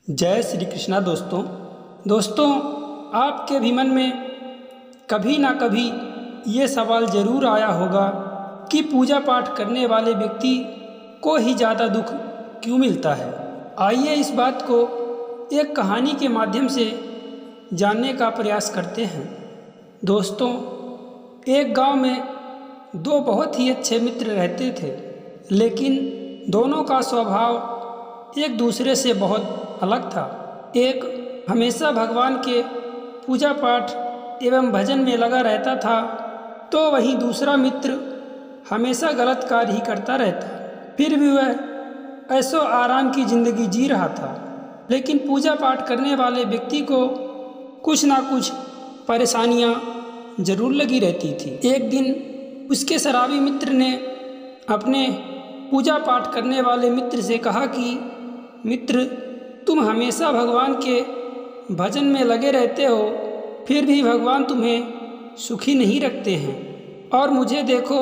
जय श्री कृष्णा दोस्तों आपके भी मन में कभी ना कभी ये सवाल ज़रूर आया होगा कि पूजा पाठ करने वाले व्यक्ति को ही ज़्यादा दुख क्यों मिलता है। आइए इस बात को एक कहानी के माध्यम से जानने का प्रयास करते हैं। दोस्तों, एक गांव में दो बहुत ही अच्छे मित्र रहते थे, लेकिन दोनों का स्वभाव एक दूसरे से बहुत अलग था। एक हमेशा भगवान के पूजा पाठ एवं भजन में लगा रहता था, तो वहीं दूसरा मित्र हमेशा गलत कार्य ही करता रहता। फिर भी वह ऐसो आराम की ज़िंदगी जी रहा था, लेकिन पूजा पाठ करने वाले व्यक्ति को कुछ ना कुछ परेशानियां जरूर लगी रहती थी। एक दिन उसके शराबी मित्र ने अपने पूजा पाठ करने वाले मित्र से कहा कि मित्र, तुम हमेशा भगवान के भजन में लगे रहते हो, फिर भी भगवान तुम्हें सुखी नहीं रखते हैं। और मुझे देखो,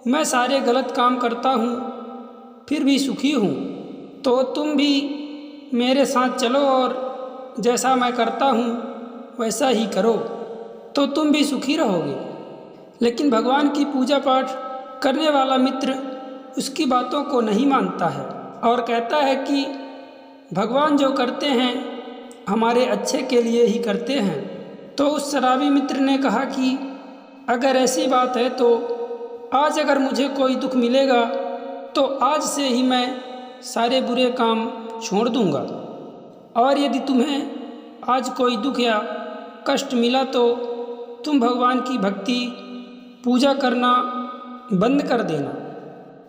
मैं सारे गलत काम करता हूँ, फिर भी सुखी हूँ। तो तुम भी मेरे साथ चलो और जैसा मैं करता हूँ वैसा ही करो, तो तुम भी सुखी रहोगे। लेकिन भगवान की पूजा पाठ करने वाला मित्र उसकी बातों को नहीं मानता है और कहता है कि भगवान जो करते हैं हमारे अच्छे के लिए ही करते हैं। तो उस शराबी मित्र ने कहा कि अगर ऐसी बात है तो आज अगर मुझे कोई दुख मिलेगा तो आज से ही मैं सारे बुरे काम छोड़ दूंगा, और यदि तुम्हें आज कोई दुख या कष्ट मिला तो तुम भगवान की भक्ति पूजा करना बंद कर देना।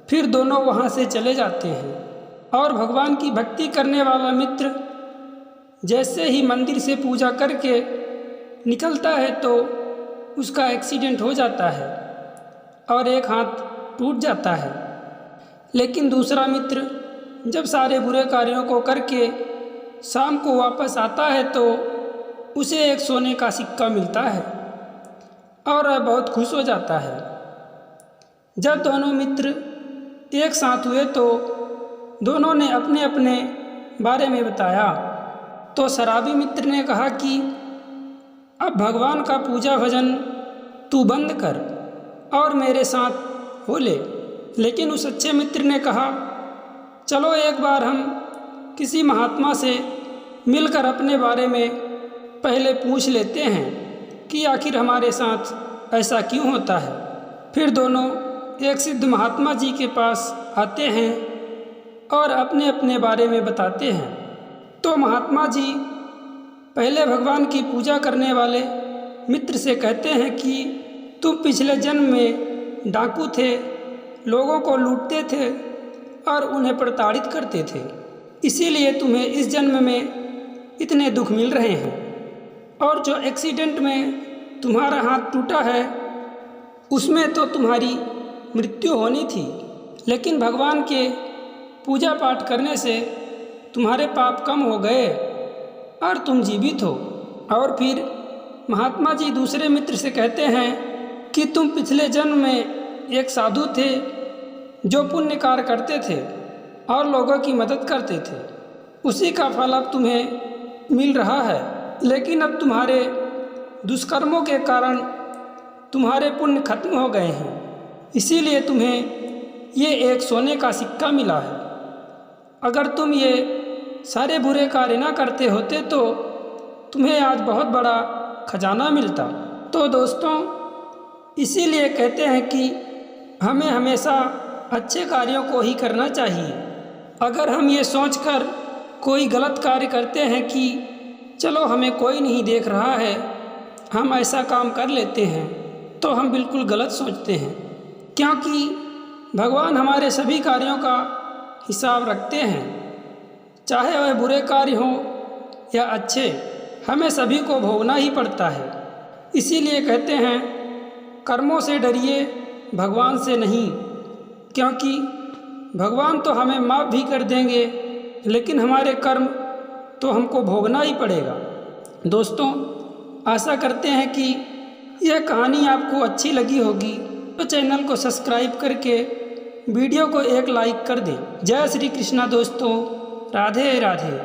फिर दोनों वहाँ से चले जाते हैं और भगवान की भक्ति करने वाला मित्र जैसे ही मंदिर से पूजा करके निकलता है तो उसका एक्सीडेंट हो जाता है और एक हाथ टूट जाता है। लेकिन दूसरा मित्र जब सारे बुरे कार्यों को करके शाम को वापस आता है तो उसे एक सोने का सिक्का मिलता है और वह बहुत खुश हो जाता है। जब दोनों मित्र एक साथ हुए तो दोनों ने अपने अपने बारे में बताया। तो शराबी मित्र ने कहा कि अब भगवान का पूजा भजन तू बंद कर और मेरे साथ हो ले। लेकिन उस अच्छे मित्र ने कहा, चलो एक बार हम किसी महात्मा से मिलकर अपने बारे में पहले पूछ लेते हैं कि आखिर हमारे साथ ऐसा क्यों होता है। फिर दोनों एक सिद्ध महात्मा जी के पास आते हैं और अपने अपने बारे में बताते हैं। तो महात्मा जी पहले भगवान की पूजा करने वाले मित्र से कहते हैं कि तुम पिछले जन्म में डाकू थे, लोगों को लूटते थे और उन्हें प्रताड़ित करते थे, इसीलिए तुम्हें इस जन्म में इतने दुख मिल रहे हैं। और जो एक्सीडेंट में तुम्हारा हाथ टूटा है उसमें तो तुम्हारी मृत्यु होनी थी, लेकिन भगवान के पूजा पाठ करने से तुम्हारे पाप कम हो गए और तुम जीवित हो। और फिर महात्मा जी दूसरे मित्र से कहते हैं कि तुम पिछले जन्म में एक साधु थे जो पुण्य कार्य करते थे और लोगों की मदद करते थे, उसी का फल अब तुम्हें मिल रहा है। लेकिन अब तुम्हारे दुष्कर्मों के कारण तुम्हारे पुण्य खत्म हो गए हैं, इसीलिए तुम्हें ये एक सोने का सिक्का मिला है। अगर तुम ये सारे बुरे कार्य ना करते होते तो तुम्हें आज बहुत बड़ा खजाना मिलता। तो दोस्तों, इसीलिए कहते हैं कि हमें हमेशा अच्छे कार्यों को ही करना चाहिए। अगर हम ये सोचकर कोई गलत कार्य करते हैं कि चलो हमें कोई नहीं देख रहा है, हम ऐसा काम कर लेते हैं, तो हम बिल्कुल गलत सोचते हैं, क्योंकि भगवान हमारे सभी कार्यों का हिसाब रखते हैं, चाहे वह बुरे कार्य हों या अच्छे, हमें सभी को भोगना ही पड़ता है। इसीलिए कहते हैं कर्मों से डरिए, भगवान से नहीं, क्योंकि भगवान तो हमें माफ़ भी कर देंगे, लेकिन हमारे कर्म तो हमको भोगना ही पड़ेगा। दोस्तों, आशा करते हैं कि यह कहानी आपको अच्छी लगी होगी, तो चैनल को सब्सक्राइब करके वीडियो को एक लाइक कर दें। जय श्री कृष्णा दोस्तों, राधे राधे।